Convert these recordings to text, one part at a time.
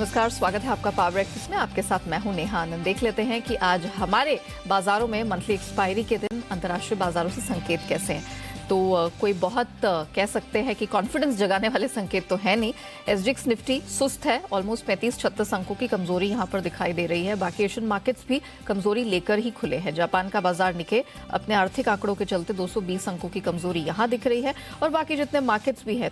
नमस्कार, स्वागत है आपका पावर ब्रेकफास्ट में। आपके साथ मैं हूं नेहा आनंद। देख लेते हैं कि आज हमारे बाजारों में मंथली एक्सपायरी के दिन अंतर्राष्ट्रीय बाजारों से संकेत कैसे हैं। तो कोई बहुत कह सकते हैं कि कॉन्फिडेंस जगाने वाले संकेत तो है नहीं। एसजीएक्स निफ्टी सुस्त है, ऑलमोस्ट 35-36 अंकों की कमजोरी यहां पर दिखाई दे रही है। बाकी एशियन मार्केट्स भी कमजोरी लेकर ही खुले हैं। जापान का बाजार निके अपने आर्थिक आंकड़ों के चलते 220 अंकों की कमजोरी यहां दिख रही है। और बाकी जितने मार्केट्स भी है,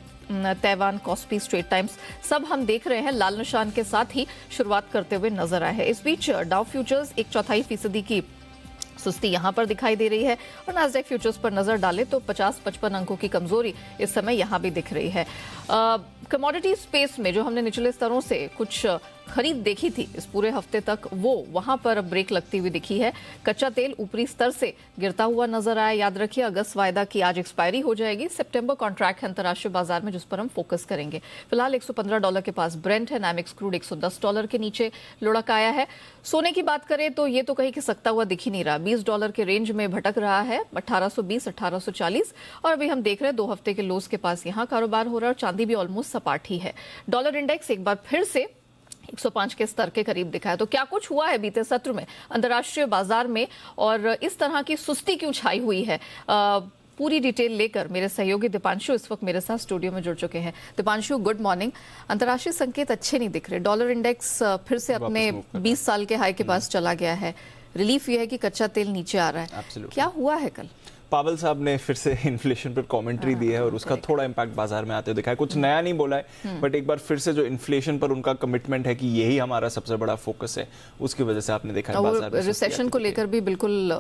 ताइवान, कॉस्पी, स्ट्रेट टाइम्स, सब हम देख रहे हैं लाल निशान के साथ ही शुरुआत करते हुए नजर आए हैं। इस बीच डाउ फ्यूचर्स 1/4% की सुस्ती यहां पर दिखाई दे रही है और नास्डैक फ्यूचर्स पर नजर डालें तो 50-55 अंकों की कमजोरी इस समय यहां भी दिख रही है। कमोडिटी स्पेस में जो हमने निचले स्तरों से कुछ खरीद देखी थी इस पूरे हफ्ते तक, वो वहां पर ब्रेक लगती हुई दिखी है। कच्चा तेल ऊपरी स्तर से गिरता हुआ नजर आया। याद रखिए, अगस्त वायदा की आज एक्सपायरी हो जाएगी। सितंबर कॉन्ट्रैक्ट है अंतर्राष्ट्रीय बाजार में, जिस पर हम फोकस करेंगे। फिलहाल $115 के पास ब्रेंट है। नामेक्स क्रूड $110 के नीचे लुढ़क आया है। सोने की बात करें तो ये तो कहीं खिसकता हुआ दिख ही नहीं रहा, $20 के रेंज में भटक रहा है, 1820-1840। और अभी हम देख रहे हैं 2 हफ्ते के लोस के पास यहाँ कारोबार हो रहा है और चांदी भी ऑलमोस्ट सपाट ही है। डॉलर इंडेक्स एक बार फिर से 105 के स्तर के करीब दिखा है। तो क्या कुछ हुआ है बीते सत्र में अंतर्राष्ट्रीय बाजार में और इस तरह की सुस्ती क्यों छाई हुई है, पूरी डिटेल लेकर मेरे सहयोगी दीपांशु इस वक्त मेरे साथ स्टूडियो में जुड़ चुके हैं। Deepanshu, good morning. अंतर्राष्ट्रीय संकेत अच्छे नहीं दिख रहे। डॉलर इंडेक्स फिर से अपने 20 साल के हाई के पास चला गया है। रिलीफ ये है कि कच्चा तेल नीचे आ रहा है। क्या हुआ है कल? पावल साहब ने फिर से इन्फ्लेशन पर कमेंट्री दी है और उसका थोड़ा इम्पैक्ट बाजार में आते हुए दिखा है। कुछ नया नहीं बोला है, बट एक बार फिर से जो इन्फ्लेशन पर उनका कमिटमेंट है कि यही हमारा सबसे बड़ा फोकस है, उसकी वजह से आपने देखा है बाजार में रिसेशन को लेकर भी बिल्कुल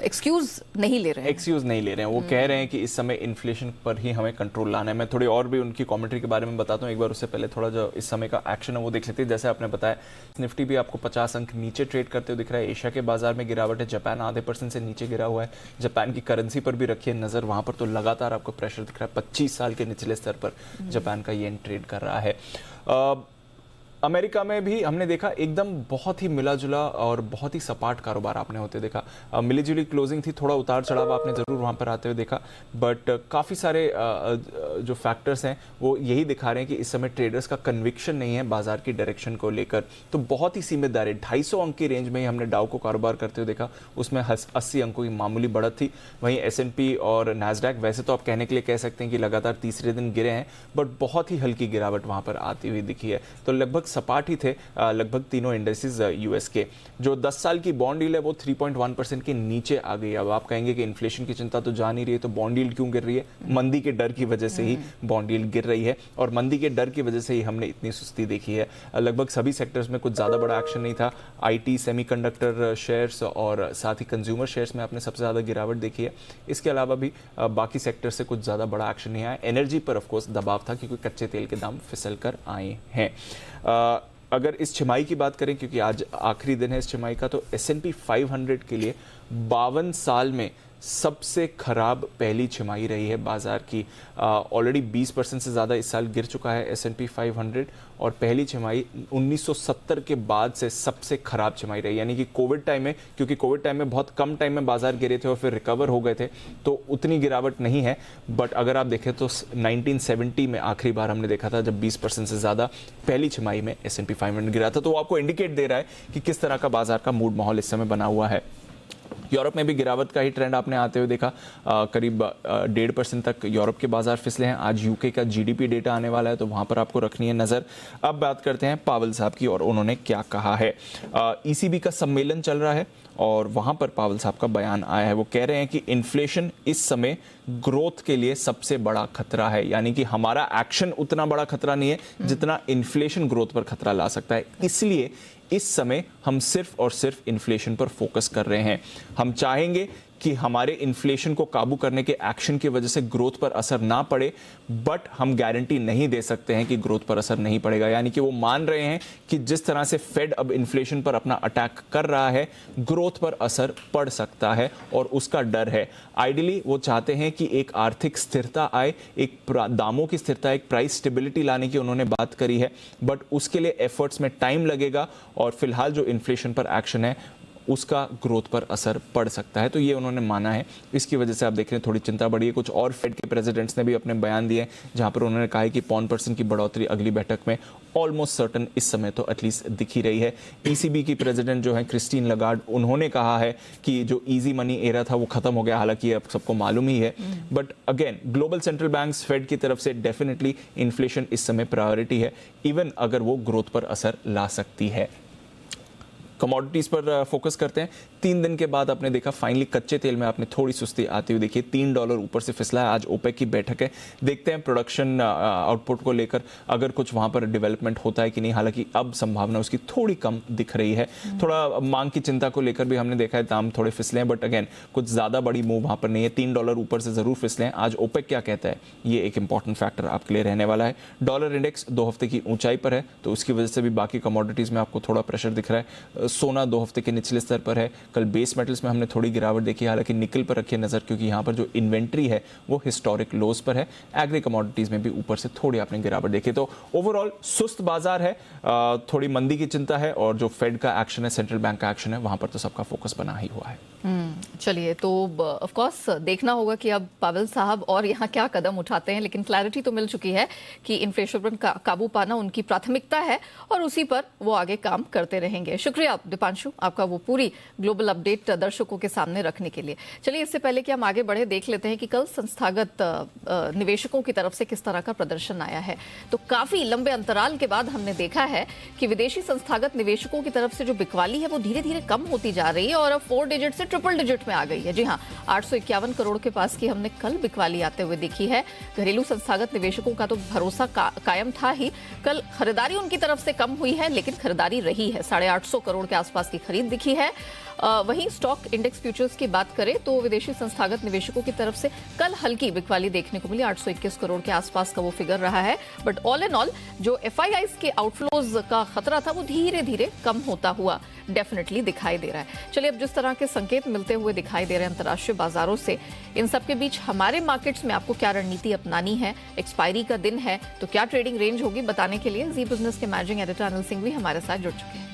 एक्सक्यूज नहीं ले रहे हैं। एक्सक्यूज नहीं ले रहे हैं। वो कह रहे हैं कि इस समय इन्फ्लेशन पर ही हमें कंट्रोल लाना है। मैं थोड़ी और भी उनकी कमेंट्री के बारे में बताता हूँ। एक बार उससे पहले थोड़ा जो इस समय का एक्शन है वो देख लेते हैं। जैसे आपने बताया, निफ्टी भी आपको 50 अंक नीचे ट्रेड करते हुए दिख रहा है। एशिया के बाजार में गिरावट है। जापान आधे % से नीचे गिरा हुआ है। जापान की करेंसी पर भी रखिए नजर, वहां पर तो लगातार आपको प्रेशर दिख रहा है। 25 साल के निचले स्तर पर जापान का येन ट्रेड कर रहा है। अमेरिका में भी हमने देखा एकदम बहुत ही मिला जुला और बहुत ही सपाट कारोबार आपने होते देखा। मिली जुली क्लोजिंग थी, थोड़ा उतार चढ़ाव आपने जरूर वहां पर आते हुए देखा, बट काफी सारे जो फैक्टर्स हैं वो यही दिखा रहे हैं कि इस समय ट्रेडर्स का कन्विक्शन नहीं है बाजार की डायरेक्शन को लेकर। तो बहुत ही सीमित दायरे, 250 अंक की रेंज में ही हमने डाउ को कारोबार करते हुए देखा। उसमें 80 अंकों की मामूली बढ़त थी। वहीं S&P और नैस्डैक, वैसे तो आप कहने के लिए कह सकते हैं कि लगातार तीसरे दिन गिरे हैं, बट बहुत ही हल्की गिरावट वहां पर आती हुई दिखी है। तो लगभग सपाट ही थे लगभग तीनों इंडेक्सेस यूएस के। जो 10 साल की बॉन्ड यील्ड है वो 3.1% के नीचे आ गई। अब आप कहेंगे कि इन्फ्लेशन की चिंता तो जा नहीं रही है, तो बॉन्ड यील्ड क्यों गिर रही है? मंदी के डर की वजह से ही बॉन्ड यील्ड गिर रही है और मंदी के डर की वजह से ही हमने इतनी सुस्ती देखी है। लगभग सभी सेक्टर्स में कुछ ज्यादा बड़ा एक्शन नहीं था। आईटी, सेमीकंडक्टर शेयर्स और साथ ही कंज्यूमर शेयर्स में आपने सबसे ज्यादा गिरावट देखी है। इसके अलावा भी बाकी सेक्टर से कुछ ज्यादा बड़ा एक्शन नहीं आया। एनर्जी पर ऑफकोर्स दबाव था क्योंकि कच्चे तेल के दाम फिसल कर आए हैं। अगर इस छिमाई की बात करें, क्योंकि आज आखिरी दिन है इस छिमाई का, तो S&P 500 के लिए 52 साल में सबसे खराब पहली छिमाई रही है बाजार की। ऑलरेडी 20% से ज़्यादा इस साल गिर चुका है S&P 500 और पहली छिमाई 1970 के बाद से सबसे खराब छिमाई रही। यानी कि कोविड टाइम में, क्योंकि कोविड टाइम में बहुत कम टाइम में बाजार गिरे थे और फिर रिकवर हो गए थे, तो उतनी गिरावट नहीं है। बट अगर आप देखें तो 1970 में आखिरी बार हमने देखा था जब 20% से ज़्यादा पहली छिमाई में S&P 500 गिरा था। तो वो आपको इंडिकेट दे रहा है कि किस तरह का बाजार का मूड माहौल इस समय बना हुआ है। यूरोप में भी गिरावट का ही ट्रेंड आपने आते हुए देखा। करीब 1.5% तक यूरोप के बाजार फिसले हैं। आज यूके का जीडीपी डेटा आने वाला है, तो वहां पर आपको रखनी है नजर। अब बात करते हैं पावल साहब की और उन्होंने क्या कहा है। ईसीबी का सम्मेलन चल रहा है और वहां पर पावल साहब का बयान आया है। वो कह रहे हैं कि इन्फ्लेशन इस समय ग्रोथ के लिए सबसे बड़ा खतरा है। यानी कि हमारा एक्शन उतना बड़ा खतरा नहीं है जितना इन्फ्लेशन ग्रोथ पर खतरा ला सकता है। इसलिए इस समय हम सिर्फ और सिर्फ इन्फ्लेशन पर फोकस कर रहे हैं। हम चाहेंगे कि हमारे इन्फ्लेशन को काबू करने के एक्शन की वजह से ग्रोथ पर असर ना पड़े, बट हम गारंटी नहीं दे सकते हैं कि ग्रोथ पर असर नहीं पड़ेगा। यानी कि वो मान रहे हैं कि जिस तरह से फेड अब इन्फ्लेशन पर अपना अटैक कर रहा है, ग्रोथ पर असर पड़ सकता है और उसका डर है। आइडियली वो चाहते हैं कि एक आर्थिक स्थिरता आए, एक दामों की स्थिरता, एक प्राइस स्टेबिलिटी लाने की उन्होंने बात करी है, बट उसके लिए एफर्ट्स में टाइम लगेगा और फिलहाल जो इन्फ्लेशन पर एक्शन है उसका ग्रोथ पर असर पड़ सकता है। तो ये उन्होंने माना है, इसकी वजह से आप देख रहे हैं थोड़ी चिंता बढ़ी है। कुछ और फेड के प्रेसिडेंट्स ने भी अपने बयान दिए जहां पर उन्होंने कहा है कि 0.5% की बढ़ोतरी अगली बैठक में ऑलमोस्ट सर्टन इस समय तो एटलीस्ट दिख ही रही है। ईसीबी की प्रेसिडेंट जो है क्रिस्टीन लगार्ड, उन्होंने कहा है कि जो इजी मनी एरा था वो खत्म हो गया, हालांकि अब सबको मालूम ही है। But again global central banks Fed की तरफ से डेफिनेटली इन्फ्लेशन इस समय प्रायोरिटी है, इवन अगर वो ग्रोथ पर असर ला सकती है। कमोडिटीज पर फोकस करते हैं। 3 दिन के बाद आपने देखा फाइनली कच्चे तेल में आपने थोड़ी सुस्ती आती हुई देखी, $3 ऊपर से फिसला है। आज ओपेक की बैठक है, देखते हैं प्रोडक्शन आउटपुट को लेकर अगर कुछ वहां पर डेवलपमेंट होता है कि नहीं। हालांकि अब संभावना उसकी थोड़ी कम दिख रही है। थोड़ा मांग की चिंता को लेकर भी हमने देखा है दाम थोड़े फिसले हैं, बट अगेन कुछ ज्यादा बड़ी मूव वहां पर नहीं है। $3 ऊपर से जरूर फिसले हैं। आज ओपेक क्या कहता है ये एक इंपॉर्टेंट फैक्टर आपके लिए रहने वाला है। डॉलर इंडेक्स 2 हफ्ते की ऊंचाई पर है, तो उसकी वजह से भी बाकी कमोडिटीज में आपको थोड़ा प्रेशर दिख रहा है। सोना 2 हफ्ते के निचले स्तर पर है। कल बेस मेटल्स में हमने थोड़ी गिरावट देखी, हालांकि निकल पर रखिए नजर, क्योंकि यहां पर जो इन्वेंट्री है वो हिस्टोरिक लोज पर है। एग्री कमोडिटीज में भी ऊपर से थोड़ी आपने गिरावट देखी। तो ओवरऑल सुस्त बाजार है, थोड़ी मंदी की चिंता है, और जो फेड का एक्शन है, सेंट्रल बैंक का एक्शन है, वहां पर तो सबका फोकस बना ही हुआ है। चलिए, तो ऑफ कोर्स देखना होगा कि अब पावेल साहब और यहाँ क्या कदम उठाते हैं, लेकिन क्लैरिटी तो मिल चुकी है कि इन्फ्लेशन पर काबू पाना उनकी प्राथमिकता है और उसी पर वो आगे काम करते रहेंगे। शुक्रिया दीपांशु आपका वो पूरी ग्लोबल अपडेट दर्शकों के सामने रखने के लिए। चलिए, इससे पहले कि हम आगे बढ़े, देख लेते हैं कि कल संस्थागत निवेशकों की तरफ से किस तरह का प्रदर्शन आया है। तो काफी लंबे अंतराल के बाद हमने देखा है कि विदेशी संस्थागत निवेशकों की तरफ से जो बिकवाली है वो धीरे धीरे कम होती जा रही है और अब 4 डिजिट से ट्रिपल डिजिट में आ गई है। जी हाँ, 851 करोड़ के पास की हमने कल बिकवाली आते हुए देखी है। घरेलू संस्थागत निवेशकों का तो भरोसा कायम था ही। कल खरीदारी उनकी तरफ से कम हुई है, लेकिन खरीदारी रही है। 850 करोड़ के आसपास की खरीद दिखी है। वहीं स्टॉक इंडेक्स फ्यूचर्स की बात करें तो विदेशी संस्थागत निवेशकों की तरफ से कल हल्की बिकवाली देखने को मिली। 821 करोड़ के आसपास का वो फिगर रहा है। बट ऑल इन ऑल जो एफआईआईज के आउटफ्लोज का खतरा था वो धीरे धीरे कम होता हुआ डेफिनेटली दिखाई दे रहा है। चलिए, अब जिस तरह के संकेत मिलते हुए दिखाई दे रहे हैं अंतर्राष्ट्रीय बाजारों से, इन सबके बीच हमारे मार्केट्स में आपको क्या रणनीति अपनानी है। एक्सपायरी का दिन है तो क्या ट्रेडिंग रेंज होगी, बताने के लिए जी बिजनेस के मैनेजिंग एडिटर अनिल सिंह भी हमारे साथ जुड़ चुके हैं।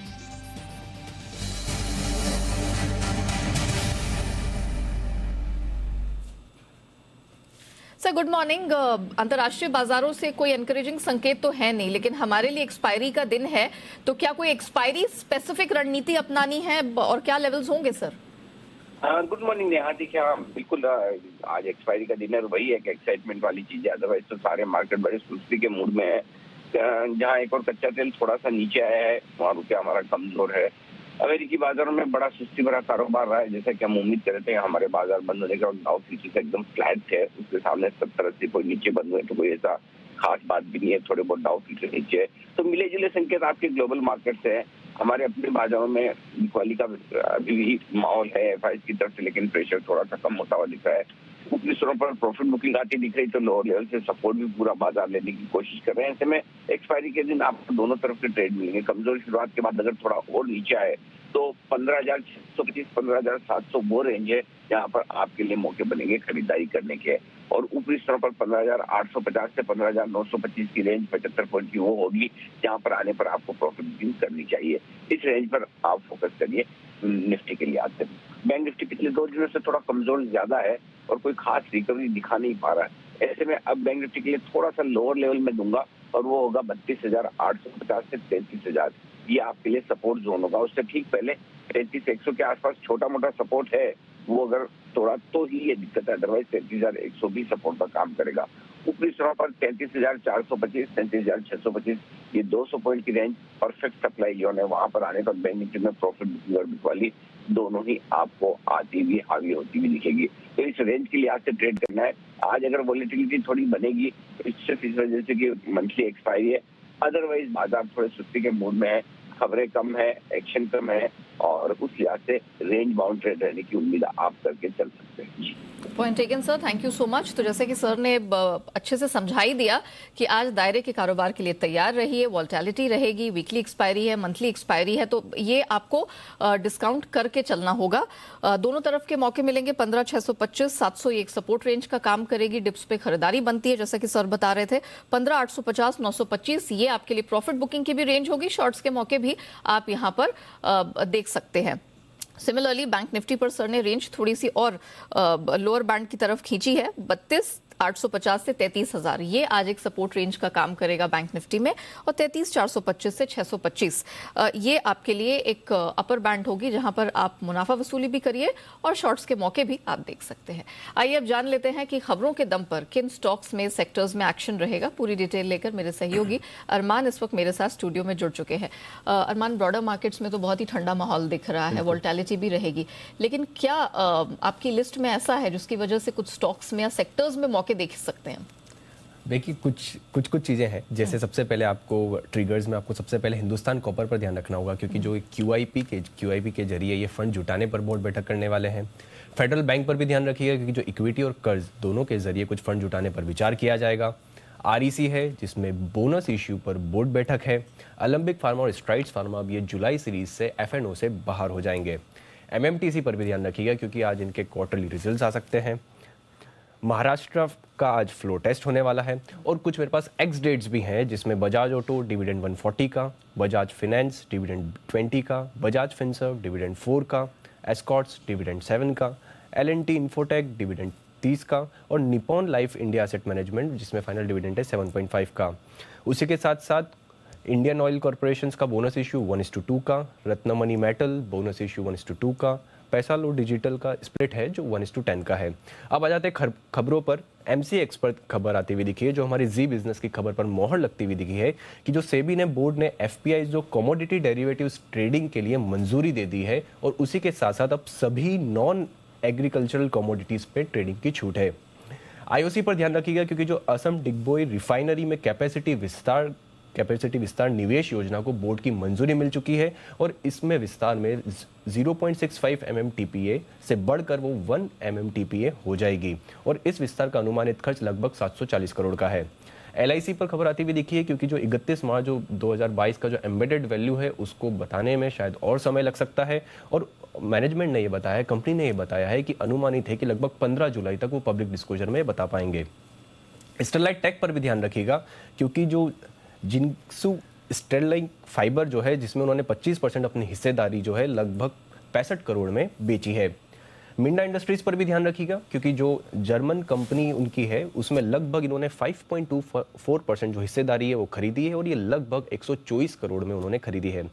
Sir good morning. अंतर्राष्ट्रीय बाजारों से कोई एनकरेजिंग संकेत तो है नहीं, लेकिन हमारे लिए एक्सपायरी का दिन है, तो क्या कोई एक्सपायरी स्पेसिफिक रणनीति अपनानी है और क्या लेवल्स होंगे सर? Good morning Neha. देखिए, हाँ बिल्कुल, आज एक्सपायरी का दिन है, वही एक एक्साइटमेंट वाली चीज है। अदरवाइज तो सारे मार्केट बड़े सुस्ती के मूड में है। जहाँ एक और कच्चा तेल थोड़ा सा नीचे आया है, वहाँ रुपया हमारा कमजोर है। अमेरिकी बाजारों में बड़ा सुस्ती भरा कारोबार रहा है, जैसा कि हम उम्मीद करते हैं। हमारे बाजार बंद होने के बाद डाउ फ्यूचर्स एकदम फ्लैट थे, उसके सामने 70-80 कोई नीचे बंद हुए, तो कोई ऐसा खास बात भी नहीं है। थोड़े बहुत डाउ फ्यूचर नीचे है, तो मिले जुले संकेत आपके ग्लोबल मार्केट से है। हमारे अपने बाजारों में बिकवाली का अभी भी माहौल है एफआई की तरफ से, लेकिन प्रेशर थोड़ा सा कम होता हुआ दिख रहा है। ऊपरी स्तरों पर प्रॉफिट बुकिंग आती दिख रही, तो लोअर लेवल से सपोर्ट भी पूरा बाजार लेने की कोशिश कर रहे हैं। ऐसे में एक्सपायरी के दिन आपको दोनों तरफ से ट्रेड मिलेंगे। कमजोर शुरुआत के बाद अगर थोड़ा और नीचे आए तो 15,625 15,700 वो रेंज है जहाँ पर आपके लिए मौके बनेंगे खरीदारी करने के। और ऊपरी स्तरों पर 15,850 से 15,925 की रेंज 75 पॉइंट की वो होगी, जहाँ पर आने पर आपको प्रॉफिट बुकिंग करनी चाहिए। इस रेंज पर आप फोकस करिए। निफ्टी के लिए आते हैं, बैंक निफ्टी पिछले 2 दिनों से थोड़ा कमजोर ज्यादा है और कोई खास रिकवरी दिखा नहीं पा रहा है। ऐसे में अब बैंक निफ्टी के लिए थोड़ा सा लोअर लेवल में दूंगा और वो होगा 32,850 से 33,000। ये आपके लिए सपोर्ट जोन होगा। उससे ठीक पहले 33,100 के आसपास छोटा मोटा सपोर्ट है, वो अगर तोड़ा तो ही ये दिक्कत है, अदरवाइज 33,100 भी सपोर्ट का काम करेगा। ऊपरी स्तरों पर 33,425 33,625 ये 200 पॉइंट की रेंज परफेक्ट सप्लाई जोन है। वहां पर आने पर बैंक निफ्टी में प्रॉफिट बुकिंग और बिकवाली दोनों ही आपको आती हुई हावी होती हुई दिखेगी। तो इस रेंज के लिहाज से ट्रेड करना है। आज अगर वॉलेटिलिटी थोड़ी बनेगी तो सिर्फ इस वजह से कि मंथली एक्सपायरी है, अदरवाइज बाजार थोड़े सुस्ती के मूड में है, खबरें कम है, एक्शन कम है और उस लिहाज से रेंज बाउंड ट्रेड रहने की उम्मीद आप करके चल सकते हैं। Point taken sir, thank you so much. तो जैसे कि सर ने अच्छे से समझा ही दिया कि आज दायरे के कारोबार के लिए तैयार रहिए। वॉलेटिलिटी रहेगी, वीकली एक्सपायरी है, मंथली एक्सपायरी है, तो ये आपको डिस्काउंट करके चलना होगा। दोनों तरफ के मौके मिलेंगे। 15,625 700 ये एक सपोर्ट रेंज का काम करेगी। डिप्स पे खरीदारी बनती है, जैसा कि सर बता रहे थे। 15,850 925 ये आपके लिए प्रॉफिट बुकिंग की भी रेंज होगी। शॉर्ट्स के मौके भी आप यहाँ पर देख सकते हैं। सिमिलरली बैंक निफ्टी पर सर ने रेंज थोड़ी सी और लोअर बैंड की तरफ खींची है, 32,850 से 33,000, ये आज एक सपोर्ट रेंज का काम करेगा बैंक निफ्टी में, और 33,425 से 625 ये आपके लिए एक अपर बैंड होगी जहां पर आप मुनाफा वसूली भी करिए और शॉर्ट्स के मौके भी आप देख सकते हैं। आइए अब जान लेते हैं कि खबरों के दम पर किन स्टॉक्स में, सेक्टर्स में एक्शन रहेगा। पूरी डिटेल लेकर मेरे सहयोगी अरमान इस वक्त मेरे साथ स्टूडियो में जुड़ चुके हैं। अरमान, ब्रॉडर मार्केट्स में तो बहुत ही ठंडा माहौल दिख रहा है, वोलेटिलिटी भी रहेगी, लेकिन क्या आपकी लिस्ट में ऐसा है जिसकी वजह से कुछ स्टॉक्स में या सेक्टर्स में मौके देख सकते हैं? देखिए, कुछ चीज़ें हैं। जैसे सबसे पहले आपको ट्रिगर्स में आपको सबसे पहले हिंदुस्तान कॉपर पर ध्यान रखना होगा, क्योंकि जो QIP के जरिए ये फंड जुटाने पर बोर्ड बैठक करने वाले हैं। फेडरल बैंक पर भी ध्यान रखिएगा, क्योंकि जो इक्विटी और कर्ज दोनों के जरिए कुछ फंड जुटाने पर विचार किया जाएगा। REC है, जिसमें बोनस इश्यू पर बोर्ड बैठक है। अलेम्बिक फार्मा और स्ट्राइड्स फार्मा अब ये जुलाई सीरीज से F&O से बाहर हो जाएंगे। MMTC पर भी ध्यान रखिएगा, क्योंकि आज इनके क्वार्टरली रिजल्ट्स आ सकते हैं। महाराष्ट्र का आज फ्लो टेस्ट होने वाला है, और कुछ मेरे पास एक्स डेट्स भी हैं, जिसमें बजाज ऑटो डिविडेंड 140 का, बजाज फिनेंस डिविडेंड 20 का, बजाज फिनसर्व डिविडेंड 4 का, एस्कॉर्ट्स डिविडेंड 7 का, L&T इन्फोटेक डिविडेंड 30 का, और Nippon life India asset management जिसमें फाइनल डिविडेंड है 7.5 का। उसी के साथ साथ इंडियन ऑयल कॉरपोरेशन का बोनस इशू 1:2 का, रत्नमणि मेटल बोनस इशू 1:2 का, पैसा लो डिजिटल का स्प्लिट है जो 1:10 का है। अब आ जाते हैं खबरों पर। MCX पर खबर आती हुई दिखी है, जो हमारी जी बिजनेस की खबर पर मोहर लगती हुई दिखी है कि जो सेबी ने बोर्ड ने FPI जो कमोडिटी डेरिवेटिव्स ट्रेडिंग के लिए मंजूरी दे दी है, और उसी के साथ साथ अब सभी नॉन एग्रीकल्चरल कमोडिटीज पे ट्रेडिंग की छूट है। IOC पर ध्यान रखिएगा, क्योंकि जो असम डिगबोई रिफाइनरी में कैपेसिटी विस्तार निवेश योजना को बोर्ड की मंजूरी मिल चुकी है, और इसमें विस्तार में 0.65 MMTPA से बढ़कर वो 1 MMTPA हो जाएगी, और इस विस्तार का अनुमानित खर्च लगभग 740 करोड़ का है। LIC पर खबर आती हुई दिखी है, क्योंकि जो 31 मार्च 2022 का जो एम्बेडेड वैल्यू है उसको बताने में शायद और समय लग सकता है, और मैनेजमेंट ने ये बताया है, कंपनी ने ये बताया है कि अनुमानित है कि लगभग 15 जुलाई तक वो पब्लिक डिस्क्लोजर में बता पाएंगे। स्टरलाइट टेक पर भी ध्यान रखिएगा, क्योंकि जो जिंक्सू स्टेरलाइन फाइबर जो है, जिसमें उन्होंने 25% अपनी हिस्सेदारी जो है लगभग 65 करोड़ में बेची है। मिंडा इंडस्ट्रीज पर भी ध्यान रखिएगा, क्योंकि जो जर्मन कंपनी उनकी है उसमें लगभग इन्होंने 5.24% जो हिस्सेदारी है वो खरीदी है, और ये लगभग 124 करोड़ में उन्होंने खरीदी है।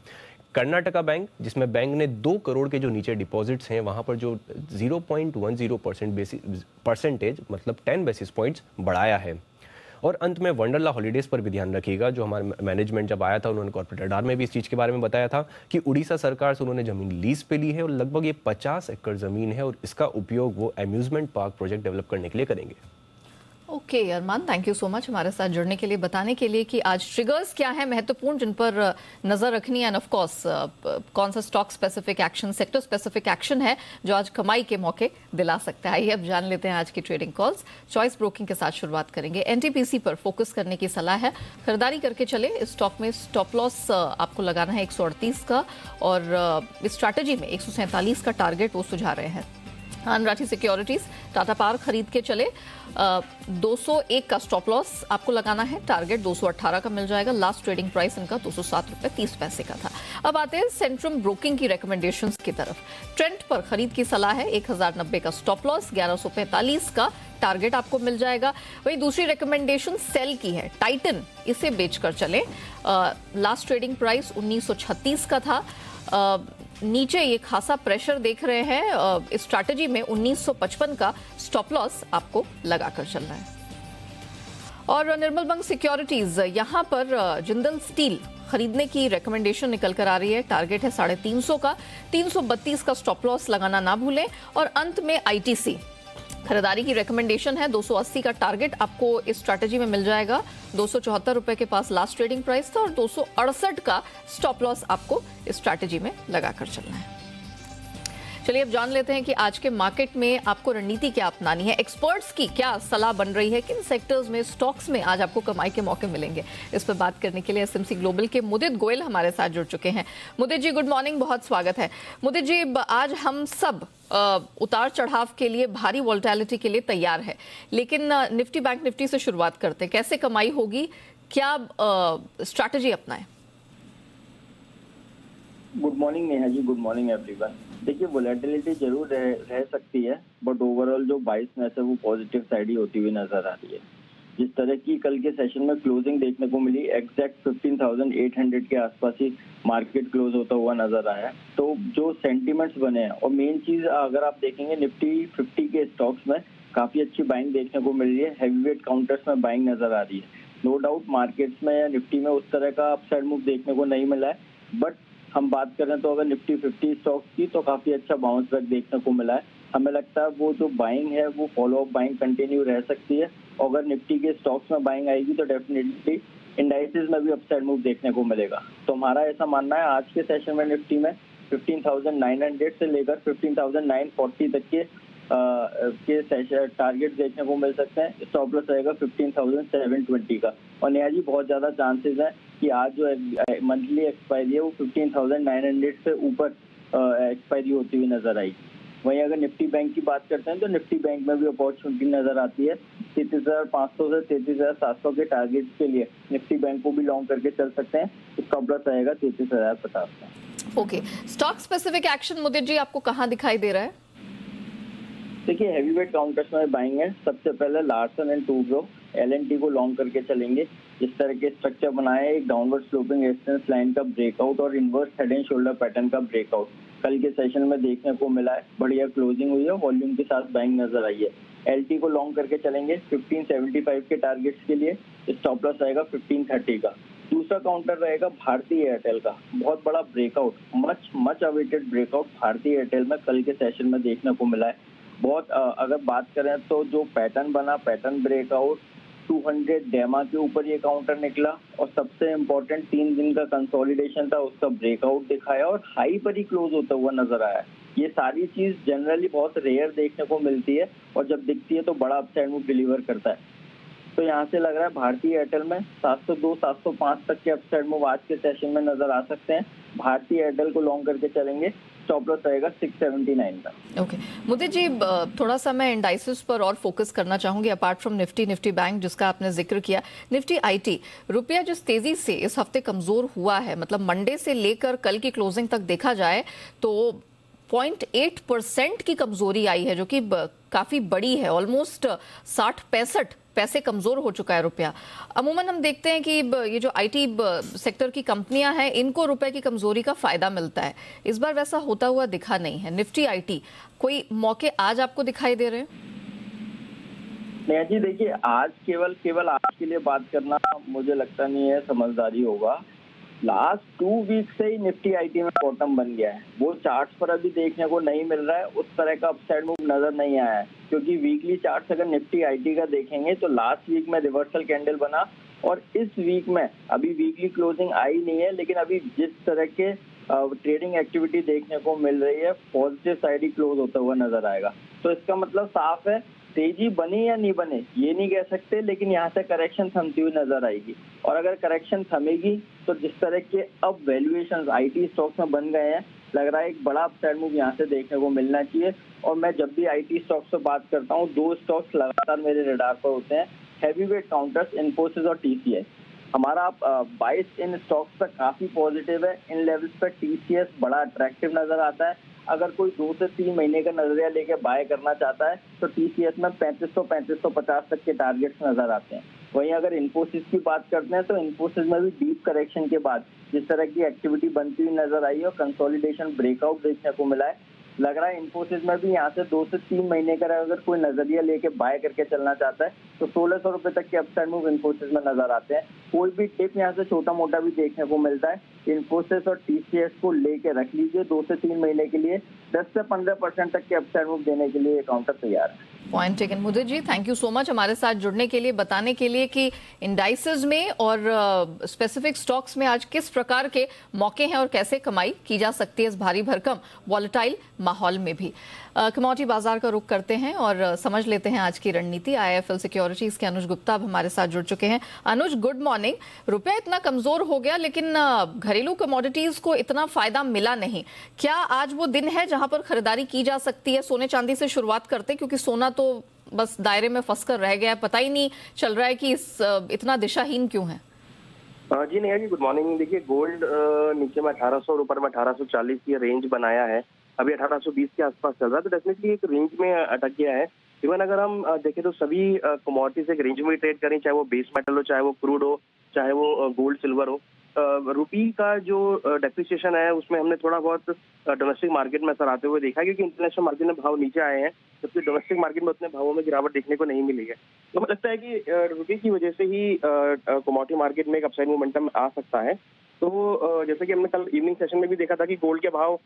कर्नाटका बैंक, जिसमें बैंक ने 2 करोड़ के जो नीचे डिपॉजिट्स हैं वहां पर जो 0.10% मतलब 10 बेसिस पॉइंट्स बढ़ाया है। और अंत में वंडरला हॉलीडेज पर भी ध्यान रखिएगा, जो हमारे मैनेजमेंट जब आया था उन्होंने कॉर्पोरेट रडार में भी इस चीज़ के बारे में बताया था कि उड़ीसा सरकार से उन्होंने ज़मीन लीज पे ली है, और लगभग ये 50 एकड़ ज़मीन है, और इसका उपयोग वो अम्यूजमेंट पार्क प्रोजेक्ट डेवलप करने के लिए करेंगे। Okay Arman, thank you so much हमारे साथ जुड़ने के लिए, बताने के लिए कि आज ट्रिगर्स क्या है महत्वपूर्ण जिन पर नजर रखनी है, एंड ऑफ कोर्स कौन सा stock specific action, sector specific action है जो आज कमाई के मौके दिला सकता है। आइए अब जान लेते हैं आज की ट्रेडिंग कॉल्स। चॉइस ब्रोकिंग के साथ शुरुआत करेंगे। NTPC पर फोकस करने की सलाह है, खरीदारी करके चले। इस स्टॉक में स्टॉप लॉस आपको लगाना है 138 का, और इस स्ट्रैटेजी में 147 का टारगेट वो सुझा रहे हैं। राठी सिक्योरिटीज टाटा पावर खरीद के चले, 201 का स्टॉप लॉस आपको लगाना है, टारगेट 218 का मिल जाएगा। लास्ट ट्रेडिंग प्राइस इनका 207.30 का था। अब आते हैं सेंट्रम ब्रोकिंग की रिकमेंडेशंस की तरफ। ट्रेंड पर खरीद की सलाह है, 1090 का स्टॉप लॉस, 1145 का टारगेट आपको मिल जाएगा। वही दूसरी रिकमेंडेशन सेल की है, टाइटन, इसे बेचकर चले। लास्ट ट्रेडिंग प्राइस 1936 का था, नीचे ये खासा प्रेशर देख रहे हैं। इस स्ट्रैटेजी में 1955 का स्टॉप लॉस आपको लगाकर चलना है। और निर्मल बंग सिक्योरिटीज, यहां पर जिंदल स्टील खरीदने की रिकमेंडेशन निकल कर आ रही है, टारगेट है 350 का, 332 का स्टॉप लॉस लगाना ना भूलें। और अंत में ITC खरीदारी की रिकमेंडेशन है, 280 का टारगेट आपको इस स्ट्रैटेजी में मिल जाएगा। 274 रुपए के पास लास्ट ट्रेडिंग प्राइस था, और 268 का स्टॉप लॉस आपको इस स्ट्रैटेजी में लगाकर चलना है। चलिए अब जान लेते हैं कि आज के मार्केट में आपको रणनीति क्या अपनानी है, एक्सपर्ट्स की क्या सलाह बन रही है, किन सेक्टर्स में, स्टॉक्स में आज आपको कमाई के मौके मिलेंगे। इस पर बात करने के लिए SMC ग्लोबल के मुदित गोयल हमारे साथ जुड़ चुके हैं। मुदित जी, गुड मॉर्निंग, बहुत स्वागत है। मुदित जी, आज हम सब उतार चढ़ाव के लिए, भारी वोलेटिलिटी के लिए तैयार है, लेकिन निफ्टी बैंक निफ्टी से शुरुआत करते हैं। कैसे कमाई होगी, क्या स्ट्रैटेजी अपनाएं? Good morning Neha ji, good morning everyone. देखिए वोलेटिलिटी जरूर रह सकती है, बट ओवरऑल जो बाइसनेस है वो पॉजिटिव साइड ही होती हुई नजर आ रही है। जिस तरह की कल के सेशन में क्लोजिंग देखने को मिली, एग्जैक्ट 15,800 के आसपास ही मार्केट क्लोज होता हुआ नजर आया। तो जो सेंटिमेंट्स बने हैं, और मेन चीज अगर आप देखेंगे निफ्टी 50 के स्टॉक्स में काफी अच्छी बाइंग देखने को मिल रही है। हैवीवेट काउंटर्स में बाइंग नजर आ रही है। नो डाउट मार्केट्स में या निफ्टी में उस तरह का अपसाइड मूव देखने को नहीं मिला है, बट हम बात करें तो अगर निफ्टी 50 स्टॉक्स की तो काफी अच्छा बाउंस बैक देखने को मिला है। हमें लगता है वो जो बाइंग है वो फॉलो अप बाइंग कंटिन्यू रह सकती है, और अगर निफ्टी के स्टॉक्स में बाइंग आएगी तो डेफिनेटली इंडाइसेस में भी अपसाइड मूव देखने को मिलेगा। तो हमारा ऐसा मानना है आज के सेशन में निफ्टी में 15,900 से लेकर 15,940 तक के टारगेट देखने को मिल सकते हैं। स्टॉप लॉस रहेगा 15,720 का। और नेहा जी बहुत ज्यादा चांसेस है कि आज जो मंथली एक्सपायरी है वो 15,900 से ऊपर एक्सपायरी होती हुई नजर आएगी। वहीं अगर निफ्टी बैंक की बात करते हैं तो निफ्टी बैंक में भी अपॉर्चुनिटी नजर आती है। 33,500 से 33,700 के टारगेट के लिए निफ्टी बैंक को भी लॉन्ग करके चल सकते हैं। स्टॉप लॉस रहेगा 33,050 का। ओके, स्टॉक स्पेसिफिक एक्शन मुदित जी आपको कहाँ दिखाई दे रहा है? देखिए हैवीवेट काउंटर्स में बाइंग है। सबसे पहले लार्सन एंड टूब्रो LNT को लॉन्ग करके चलेंगे। इस तरह के स्ट्रक्चर बनाए, एक डाउनवर्ड स्लोपिंग रेजिस्टेंस लाइन का ब्रेकआउट और inverse head and shoulder pattern का ब्रेकआउट कल के सेशन में देखने को मिला है। बढ़िया क्लोजिंग हुई है, वॉल्यूम के साथ बाइंग नजर आई है। LT को लॉन्ग करके चलेंगे 1575 के टारगेट्स के लिए। स्टॉप लॉस रहेगा 1530 का। दूसरा काउंटर रहेगा भारतीय एयरटेल का। बहुत बड़ा ब्रेकआउट, मच अवेटेड ब्रेकआउट भारतीय एयरटेल में कल के सेशन में देखने को मिला है। बहुत अगर बात करें तो जो पैटर्न बना, पैटर्न ब्रेकआउट 200 डेमा के ऊपर ये काउंटर निकला, और सबसे इम्पोर्टेंट 3 दिन का कंसोलिडेशन था, उसका ब्रेकआउट दिखाया और हाई पर ही क्लोज होता हुआ नजर आया। ये सारी चीज जनरली बहुत रेयर देखने को मिलती है, और जब दिखती है तो बड़ा अपसाइड मूव डिलीवर करता है। तो यहाँ से लग रहा है भारतीय एयरटेल में 702 705 तक के अपसाइड मूव आज के सेशन में नजर आ सकते हैं। भारतीय एयरटेल को लॉन्ग करके चलेंगे। स्टॉप लॉस रहेगा 679 का। ओके मुदित जी, थोड़ा सा मैं इंडाइसेस पर और फोकस करना चाहूंगी। अपार्ट फ्रॉम निफ्टी बैंक जिसका आपने जिक्र किया, निफ्टी IT रुपया जिस तेजी से इस हफ्ते कमजोर हुआ है, मतलब मंडे से लेकर कल की क्लोजिंग तक देखा जाए तो 0.8% की कमजोरी आई है, जो कि काफी बड़ी है। ऑलमोस्ट 60-65 पैसे कमजोर हो चुका है रुपया। अमूमन हम देखते हैं कि ये जो IT सेक्टर की कंपनियां हैं, इनको रुपए की कमजोरी का फायदा मिलता है। इस बार वैसा होता हुआ दिखा नहीं है। निफ्टी IT कोई मौके आज आपको दिखाई दे रहे हैं? नेहा जी देखिए, आज केवल आज के लिए बात करना मुझे लगता नहीं है समझदारी होगा। लास्ट 2 वीक से ही निफ्टी IT में बॉटम बन गया है। वो चार्ट्स पर अभी देखने को नहीं मिल रहा है, उस तरह का अपसाइड मूव नजर नहीं आया है। क्योंकि वीकली चार्ट्स अगर निफ्टी IT का देखेंगे तो लास्ट वीक में रिवर्सल कैंडल बना, और इस वीक में अभी वीकली क्लोजिंग आई नहीं है, लेकिन अभी जिस तरह के ट्रेडिंग एक्टिविटी देखने को मिल रही है, पॉजिटिव साइड ही क्लोज होता हुआ नजर आएगा। तो इसका मतलब साफ है, तेजी बनी या नहीं बने ये नहीं कह सकते, लेकिन यहाँ से करेक्शन थमती हुई नजर आएगी। और अगर करेक्शन थमेगी तो जिस तरह के अब वैल्यूएशंस IT स्टॉक्स में बन गए हैं, लग रहा है एक बड़ा अपसाइड मूव यहाँ से देखने को मिलना चाहिए। और मैं जब भी IT स्टॉक्स से बात करता हूँ, 2 स्टॉक्स लगातार मेरे रडार पर होते हैं, हैवीवेट काउंटर्स, इन्फोसिस और TCS। हमारा 22 इन स्टॉक्स पर काफी पॉजिटिव है। इन लेवल्स पर TCS बड़ा अट्रैक्टिव नजर आता है। अगर कोई 2 से 3 महीने का नजरिया लेके बाय करना चाहता है तो TCS में 3500-3550 तक के टारगेट्स नजर आते हैं। वहीं अगर इन्फोसिस की बात करते हैं तो इन्फोसिस में भी डीप करेक्शन के बाद जिस तरह की एक्टिविटी बनती हुई नजर आई है और कंसोलिडेशन ब्रेकआउट देखने को मिला है, लग रहा है इन्फोसिस में भी यहाँ से 2 से 3 महीने का अगर कोई नजरिया लेके बाय करके चलना चाहता है तो 1600 रुपए तक के अपसाइड मूव इन्फोसिस में नजर आते हैं। कोई भी टिप यहाँ से छोटा मोटा भी देखने को मिलता है, इन्फोसिस और TCS को लेके रख लीजिए 2 से 3 महीने के लिए। 10 से 15% तक के अपसाइड मूव देने के लिए काउंटर तैयार है। Point taken Mudit ji, thank you so much हमारे साथ जुड़ने के लिए, बताने के लिए कि इंडाइसेस में और स्पेसिफिक स्टॉक्स में आज किस प्रकार के मौके हैं और कैसे कमाई की जा सकती है इस भारी भरकम वॉलेटाइल माहौल में भी। कमोडिटी बाजार का रुख करते हैं और समझ लेते हैं आज की रणनीति। IIFL सिक्योरिटीज के अनुज गुप्ता अब हमारे साथ जुड़ चुके हैं। अनुज, गुड मॉर्निंग। रुपया इतना कमजोर हो गया लेकिन घरेलू कमोडिटीज को इतना फायदा मिला नहीं। क्या आज वो दिन है जहां पर खरीदारी की जा सकती है? सोने चांदी से शुरुआत करते, क्योंकि सोना तो बस दायरे में फंस कर रह गया है, पता ही नहीं चल रहा है कि इतना दिशाहीन क्यों है। जी नेहा जी, गुड मॉर्निंग। देखिए गोल्ड नीचे में 1800 और ऊपर में 1840 की रेंज बनाया है। अभी 1820 के आसपास चल रहा है, तो डेफिनेटली एक रेंज में अटक गया है। इवन अगर हम देखें तो सभी कमोडिटीज एक रेंज में ट्रेड करें, चाहे वो बेस मेटल हो, चाहे वो क्रूड हो, चाहे वो गोल्ड सिल्वर हो। रुपी का जो डेप्रिसिएशन है उसमें हमने थोड़ा बहुत डोमेस्टिक मार्केट में असर आते हुए देखा है, क्योंकि इंटरनेशनल मार्केट में भाव नीचे आए हैं, जबकि डोमेस्टिक मार्केट में उतने भावों में गिरावट देखने को नहीं मिली है। तो मुझे लगता है कि रुपये की वजह से ही कमोडिटी मार्केट में एक अपसाइड मोमेंटम आ सकता है। तो जैसे कि हमने कल इवनिंग सेशन में भी देखा था कि गोल्ड के भाव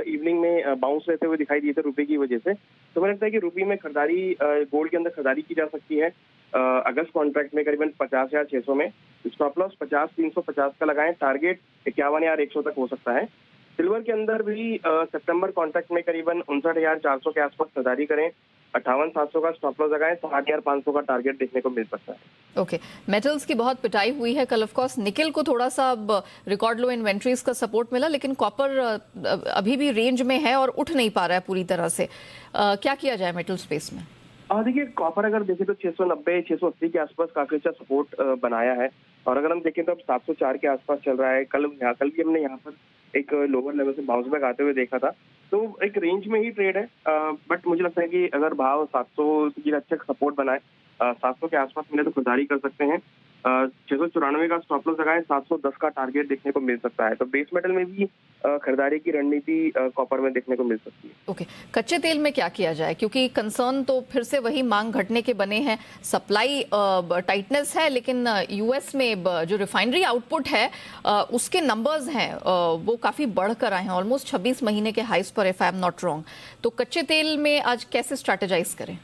इवनिंग में बाउंस रहते हुए दिखाई दिए थे रुपये की वजह से। तो मुझे लगता है कि रुपये में खरीदारी, गोल्ड के अंदर खरीदारी की जा सकती है। अगस्त कॉन्ट्रैक्ट में करीबन 50,600 में स्टॉप लॉस 50,350 का लगाएं, टारगेट 51,100 तक हो सकता है। सिल्वर के अंदर भी सितंबर कॉन्ट्रैक्ट में करीबन 59,400 के आसपास खरीदारी करें, 58,700 का स्टॉप लॉस लगाएं, 60,500 का टारगेट देखने को मिल सकता है। ओके, मेटल्स की बहुत पिटाई हुई है कल। ऑफ कोर्स निकेल को थोड़ा सा अब रिकॉर्ड लो इन्वेंट्रीज का सपोर्ट मिला, लेकिन कॉपर अभी भी रेंज में है और उठ नहीं पा रहा है पूरी तरह से। क्या किया जाए मेटल स्पेस में? देखिए कॉपर अगर देखें तो 690-680 के आसपास काफी अच्छा सपोर्ट बनाया है, और अगर हम देखें तो अब 704 के आसपास चल रहा है। कल भी हमने यहाँ पर एक लोअर लेवल से बाउंस बैक आते हुए देखा था, तो एक रेंज में ही ट्रेड है। बट मुझे लगता है कि अगर भाव 700 की अच्छा सपोर्ट बनाए, 700 के आसपास मिले तो खरीदारी कर सकते हैं। 694 का स्टॉप लॉस लगाएं, 710 का टारगेट देखने को मिल सकता है। तो बेस मेटल में भी खरीदारी की रणनीति कॉपर में देखने को मिल सकती है। ओके, कच्चे तेल में क्या किया जाए? क्योंकि कंसर्न तो फिर से वही मांग घटने के बने हैं, सप्लाई टाइटनेस है, लेकिन यूएस में जो रिफाइनरी आउटपुट है उसके नंबर्स हैं वो काफी बढ़कर आए हैं, ऑलमोस्ट 26 महीने के हाइस पर, if I am not wrong. तो कच्चे तेल में आज कैसे स्ट्रैटेजाइज करें?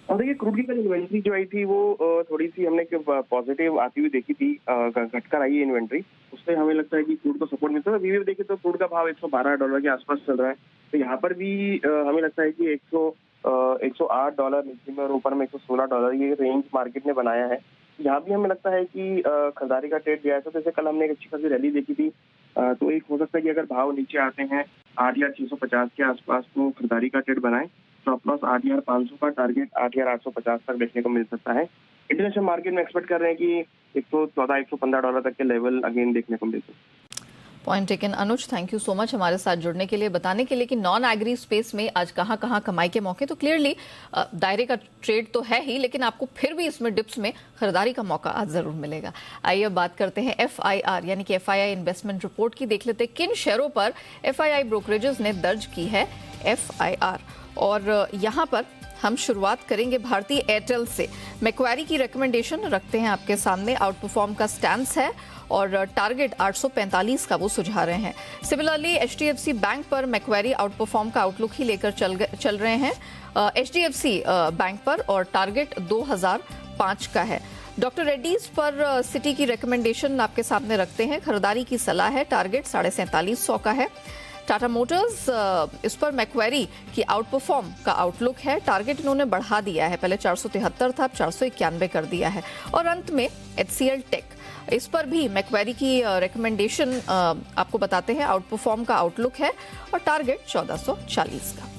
और देखिए क्रूड की कल इन्वेंट्री जो आई थी वो थोड़ी सी हमने पॉजिटिव आती हुई देखी थी, घटकर आई है इन्वेंट्री, उससे हमें लगता है कि क्रूड को सपोर्ट मिलता है। अभी देखिए तो क्रूड का भाव $112 के आसपास चल रहा है, तो यहाँ पर भी हमें लगता है कि $108 नीचे में और ऊपर में $116 ये रेंज मार्केट ने बनाया है। यहाँ भी हमें लगता है कि खरीदारी का ट्रेड दिया है। तो जैसे कल हमने एक अच्छी खासी रैली देखी थी, तो एक हो सकता है कि अगर भाव नीचे आते हैं 8,650 के आसपास तो खरीदारी का ट्रेड बनाएं। स्टॉप लॉस 8,500 का, टारगेट 8,850 तक देखने को मिल सकता है। इंटरनेशनल मार्केट में एक्सपेक्ट कर रहे हैं कि $114-115 तक के लेवल अगेन देखने को मिल सकते हैं। Point taken Anuj, thank you so much हमारे साथ जुड़ने के लिए, बताने के लिए कि नॉन एग्री स्पेस में आज कहां कहां कमाई के मौके। तो क्लियरली दायरे का ट्रेड तो है ही, लेकिन आपको फिर भी इसमें डिप्स में खरीदारी का मौका आज जरूर मिलेगा। आइए अब बात करते हैं FIR यानी कि FII इन्वेस्टमेंट रिपोर्ट की। देख लेते हैं किन शेयरों पर FII ब्रोकरेजेस ने दर्ज की है FIR। और यहाँ पर हम शुरुआत करेंगे भारतीय एयरटेल से। मैक्वारी की रिकमेंडेशन रखते हैं आपके सामने, आउट परफॉर्म का स्टैंस है और टारगेट 845 का वो सुझा रहे हैं। सिमिलरली HDFC बैंक पर मैक्वारी आउट परफॉर्म का आउटलुक ही लेकर चल रहे हैं HDFC बैंक पर, और टारगेट 2005 का है। डॉक्टर रेड्डीज पर सिटी की रिकमेंडेशन आपके सामने रखते हैं, खरीदारी की सलाह है, टारगेट 4,4700 का है। टाटा मोटर्स, इस पर मैक्वेरी की आउट परफॉर्म का आउटलुक है, टारगेट इन्होंने बढ़ा दिया है, पहले 473 था, अब 491 कर दिया है। और अंत में HCL टेक, इस पर भी मैक्वेरी की रिकमेंडेशन आपको बताते हैं, आउट परफॉर्म का आउटलुक है और टारगेट 1440 का।